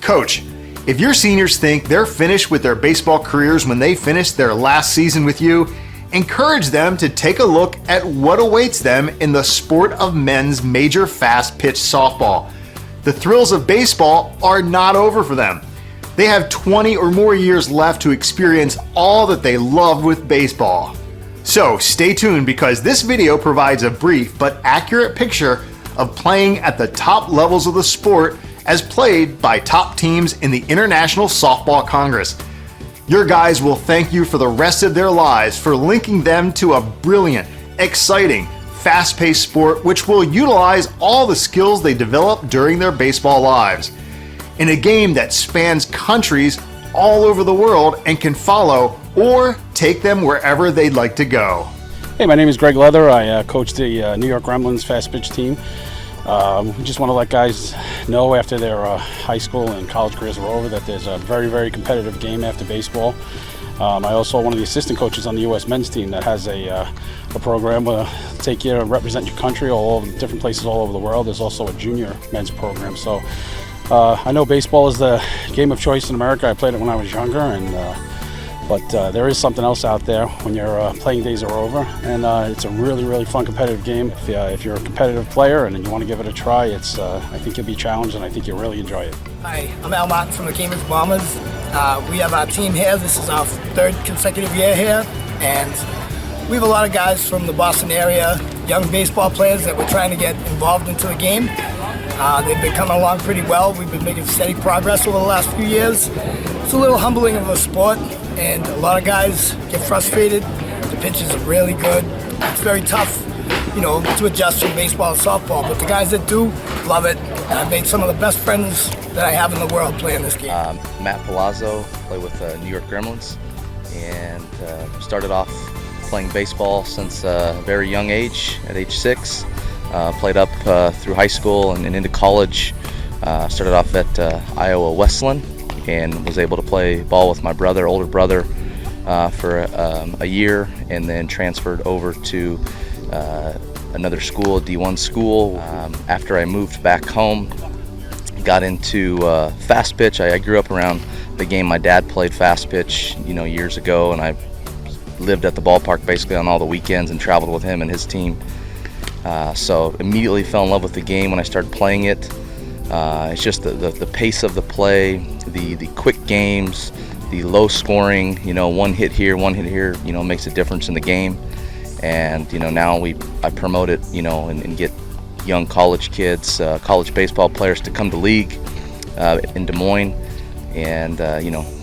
Coach, if your seniors think they're finished with their baseball careers when they finish their last season with you, encourage them to take a look at what awaits them in the sport of men's major fast pitch softball. The thrills of baseball are not over for them. They have 20 or more years left to experience all that they love with baseball. So stay tuned, because this video provides a brief but accurate picture of playing at the top levels of the sport as played by top teams in the International Softball Congress. Your guys will thank you for the rest of their lives for linking them to a brilliant, exciting, fast-paced sport which will utilize all the skills they developed during their baseball lives. In a game that spans countries all over the world and can follow or take them wherever they'd like to go. Hey, my name is Greg Leather. I coach the New York Gremlins Fastpitch team. We just want to let guys know after their high school and college careers are over that there's a very, very competitive game after baseball. I also one of the assistant coaches on the U.S. men's team that has a program where take you to represent your country all over different places all over the world. There's also a junior men's program. So I know baseball is the game of choice in America. I played it when I was younger, but there is something else out there when your playing days are over, and it's a really, really fun competitive game. If you're a competitive player and you want to give it a try, I think you'll be challenged, and I think you'll really enjoy it. Hi, I'm Al Martin from the Cambridge Bombers. We have our team here. This is our third consecutive year here, and we have a lot of guys from the Boston area, young baseball players that we're trying to get involved into the game. They've been coming along pretty well. We've been making steady progress over the last few years. It's a little humbling of a sport, and a lot of guys get frustrated. The pitches are really good. It's very tough, to adjust from baseball to softball, but the guys that do love it, and I've made some of the best friends that I have in the world playing this game. Matt Palazzo, play with the New York Gremlins, and started off playing baseball since a very young age, at age 6. Played up through high school and into college. Started off at Iowa Wesleyan and was able to play ball with my older brother, for a year, and then transferred over to another school, a D1 school. After I moved back home, got into Fastpitch. I grew up around the game. My dad played Fastpitch, years ago, and I lived at the ballpark basically on all the weekends and traveled with him and his team. So immediately fell in love with the game when I started playing it. It's just the pace of the play, the quick games, the low scoring, one hit here, makes a difference in the game. And now I promote it, and get young college kids, college baseball players to come to league in Des Moines. And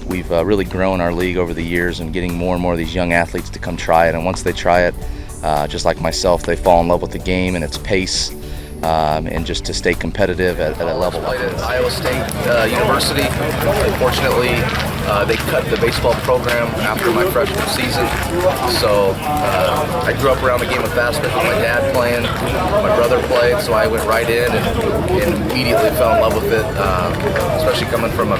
we've really grown our league over the years and getting more and more of these young athletes to come try it. And once they try it, just like myself, they fall in love with the game and its pace, and just to stay competitive at a level like this. Iowa State University. Unfortunately, they cut the baseball program after my freshman season. So I grew up around the game of Fastpitch with my dad playing, my brother played, so I went right in and immediately fell in love with it, especially coming from a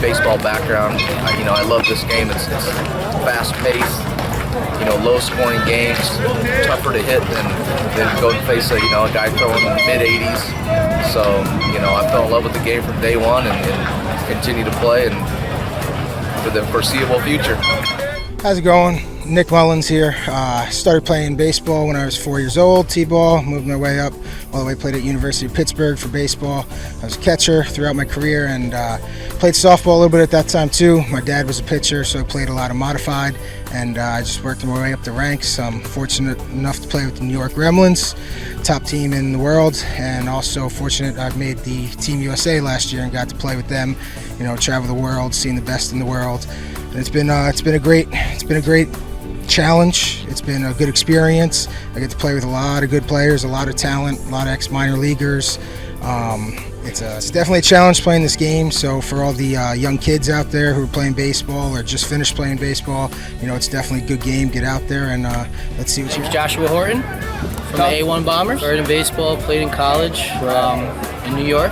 baseball background. I love this game. It's fast-paced. Low-scoring games, tougher to hit than go and face a guy throwing in the mid-80s. So I fell in love with the game from day one and continue to play and for the foreseeable future. How's it going? Nick Mullins here. Started playing baseball when I was 4 years old, T-ball, moved my way up, all the way played at University of Pittsburgh for baseball. I was a catcher throughout my career and played softball a little bit at that time too. My dad was a pitcher, so I played a lot of modified, and I just worked my way up the ranks. I'm fortunate enough to play with the New York Gremlins, top team in the world, and also fortunate I've made the Team USA last year and got to play with them, travel the world, seeing the best in the world. And it's been a great challenge. It's been a good experience. I get to play with a lot of good players, a lot of talent, a lot of ex-minor leaguers. It's definitely a challenge playing this game. So for all the young kids out there who are playing baseball or just finished playing baseball, it's definitely a good game. Get out there and let's see what you. Joshua Horton from the A1 Bombers. Started in baseball, played in college in New York.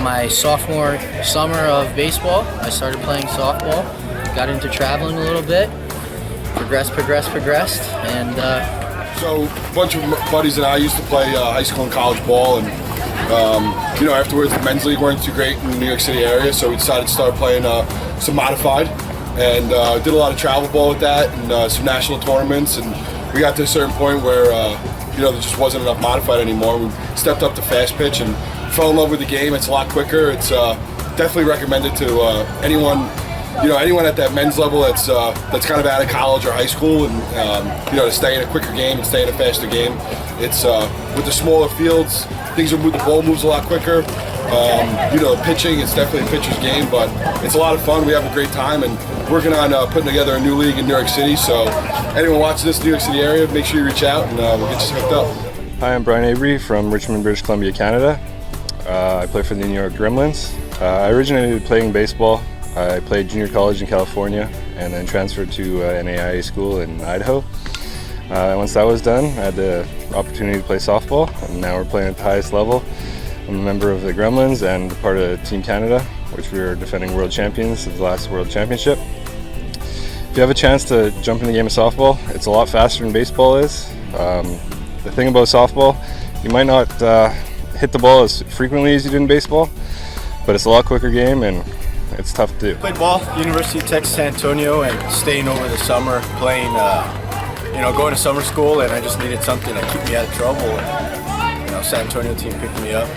My sophomore summer of baseball, I started playing softball. Got into traveling a little bit, progressed, and so a bunch of buddies and I used to play high school and college ball, and Afterwards, the men's league weren't too great in the New York City area, so we decided to start playing some modified, and did a lot of travel ball with that, and some national tournaments, and we got to a certain point where there just wasn't enough modified anymore. We stepped up to Fastpitch and fell in love with the game. It's a lot quicker. It's definitely recommended to anyone at that men's level that's kind of out of college or high school, and to stay in a quicker game and stay in a faster game. It's with the smaller fields, the ball moves a lot quicker. Pitching, it's definitely a pitcher's game, but it's a lot of fun. We have a great time, and working on putting together a new league in New York City. So anyone watching this in the New York City area, make sure you reach out, and we'll get you hooked up. Hi, I'm Brian Avery from Richmond, British Columbia, Canada. I play for the New York Gremlins. I originated playing baseball. I played junior college in California and then transferred to NAIA school in Idaho. Once that was done, I had the opportunity to play softball, and now we're playing at the highest level. I'm a member of the Gremlins and part of Team Canada, which we were defending world champions of the last World Championship. If you have a chance to jump in the game of softball, it's a lot faster than baseball is. The thing about softball, you might not hit the ball as frequently as you did in baseball, but it's a lot quicker game and it's tough to do. Played ball, University of Texas San Antonio, and staying over the summer, playing, going to summer school, and I just needed something to keep me out of trouble. And, San Antonio team picked me up,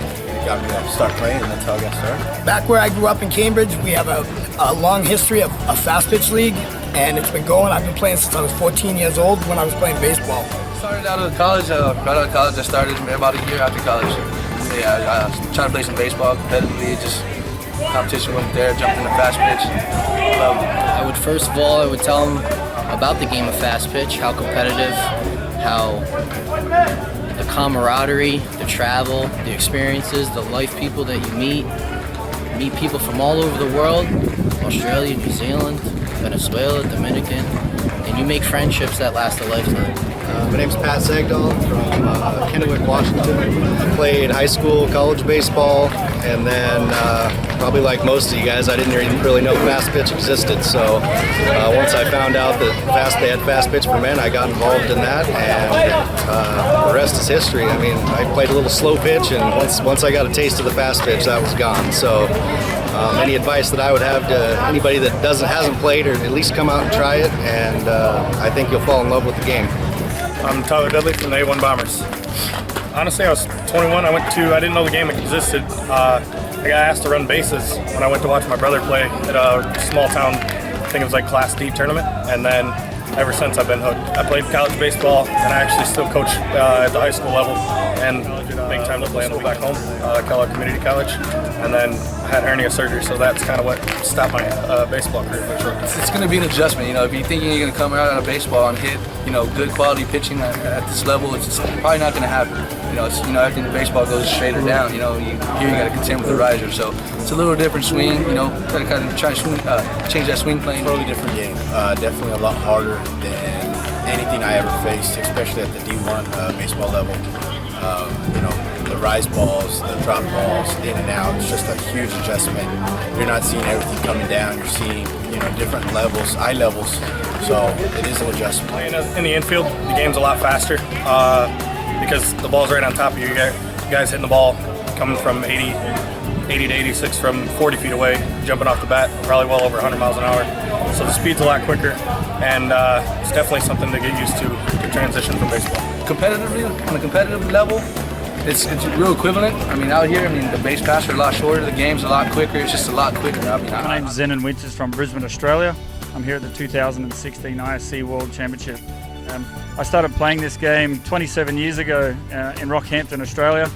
got me to start playing, and that's how I got started. Back where I grew up in Cambridge, we have a long history of a Fastpitch league, and it's been going. I've been playing since I was 14 years old when I was playing baseball. Started out of college. Right out of college, I started about a year after college. Yeah, I was trying to play some baseball competitively. Just competition wasn't there. Jumped into Fastpitch. I would first of all, I would tell them about the game of Fastpitch, how competitive, how the camaraderie, the travel, the experiences, the life people that you meet people from all over the world, Australia, New Zealand, Venezuela, Dominican, and you make friendships that last a lifetime. My name's Pat Sagdahl from Kennewick, Washington. I played high school, college baseball, and then probably like most of you guys, I didn't really know Fastpitch existed. So once I found out that they had Fastpitch for men, I got involved in that, and the rest is history. I mean, I played a little slow pitch, and once I got a taste of the Fastpitch, that was gone. So any advice that I would have to anybody that hasn't played, or at least come out and try it, and I think you'll fall in love with the game. I'm Tyler Dudley from the A1 Bombers. Honestly, I was 21. I didn't know the game existed. I got asked to run bases when I went to watch my brother play at a small town, I think it was like Class D tournament, and then ever since I've been hooked. I played college baseball, and I actually still coach at the high school level, and big time to play back home, Kellogg Community College, and then I had hernia surgery, so that's kind of what stopped my baseball career for sure. It's going to be an adjustment. If you're thinking you're going to come out of baseball and hit, good quality pitching at this level, it's probably not going to happen. Everything in baseball goes straighter down. Here you got to contend with the riser, so it's a little different swing. Got to kind of try to change that swing plane. Totally different game. Definitely a lot harder than anything I ever faced, especially at the D1 baseball level. The rise balls, the drop balls, in and out. It's just a huge adjustment. You're not seeing everything coming down. You're seeing, different levels, eye levels. So it is an adjustment. Playing in the infield, the game's a lot faster because the ball's right on top of you. You guys hitting the ball coming from 80 to 86 from 40 feet away, jumping off the bat, probably well over 100 miles an hour. So the speed's a lot quicker, and it's definitely something to get used to transition from baseball. Competitively, on a competitive level, it's real equivalent. Out here, the base paths are a lot shorter, the game's a lot quicker, it's just a lot quicker. My name's Zenon Winters from Brisbane, Australia. I'm here at the 2016 ISC World Championship. I started playing this game 27 years ago in Rockhampton, Australia.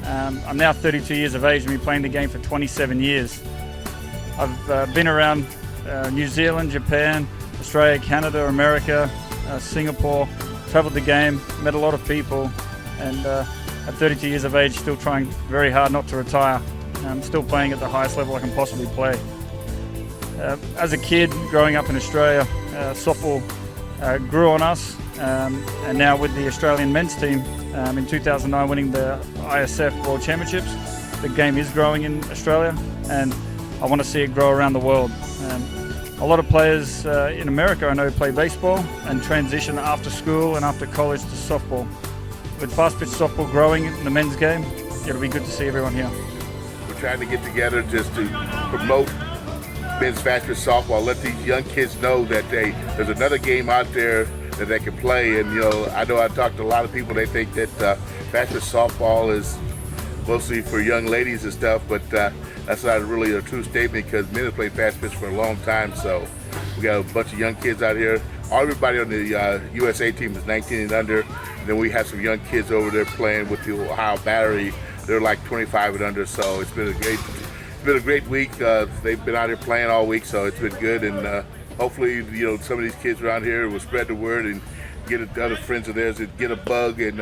I'm now 32 years of age and been playing the game for 27 years. I've been around New Zealand, Japan, Australia, Canada, America, Singapore, traveled the game, met a lot of people, and at 32 years of age, still trying very hard not to retire. I'm still playing at the highest level I can possibly play. As a kid, growing up in Australia, softball grew on us, and now with the Australian men's team, in 2009 winning the ISF World Championships, the game is growing in Australia, and I want to see it grow around the world. A lot of players in America I know play baseball and transition after school and after college to softball. With Fastpitch softball growing in the men's game it'll be good to see everyone here. We're trying to get together just to promote men's Fastpitch softball, let these young kids know that there's another game out there that they can play. And I know I talked to a lot of people, they think that Fastpitch softball is mostly for young ladies and stuff, but that's not really a true statement because men have played Fastpitch for a long time. So we got a bunch of young kids out here. Everybody on the USA team is 19 and under. And then we have some young kids over there playing with the Ohio Battery. They're like 25 and under. So it's been a great week. They've been out here playing all week, so it's been good. And hopefully, some of these kids around here will spread the word and get other friends of theirs and get a bug and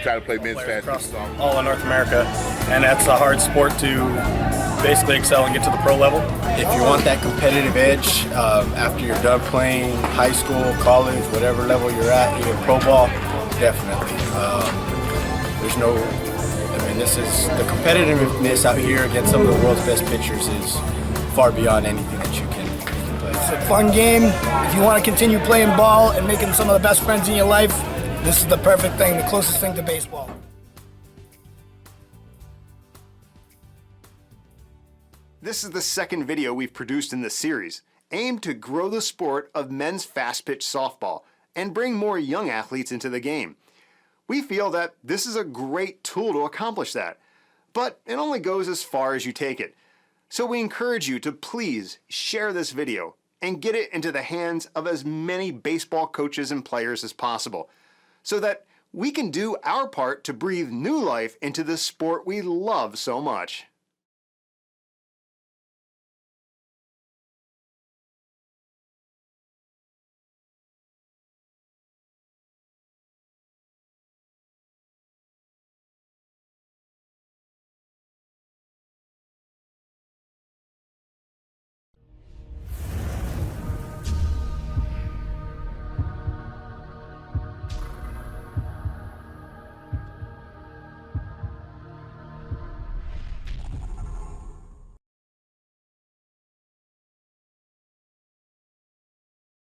try to play men's Fastpitch. All in North America, and that's a hard sport to basically excel and get to the pro level. If you want that competitive edge after you're done playing high school, college, whatever level you're at, even pro ball, definitely. This is the competitiveness out here against some of the world's best pitchers is far beyond anything that you can play. It's a fun game. If you want to continue playing ball and making some of the best friends in your life, this is the perfect thing, the closest thing to baseball. This is the second video we've produced in this series, aimed to grow the sport of men's fast-pitch softball and bring more young athletes into the game. We feel that this is a great tool to accomplish that, but it only goes as far as you take it. So we encourage you to please share this video and get it into the hands of as many baseball coaches and players as possible, so that we can do our part to breathe new life into this sport we love so much.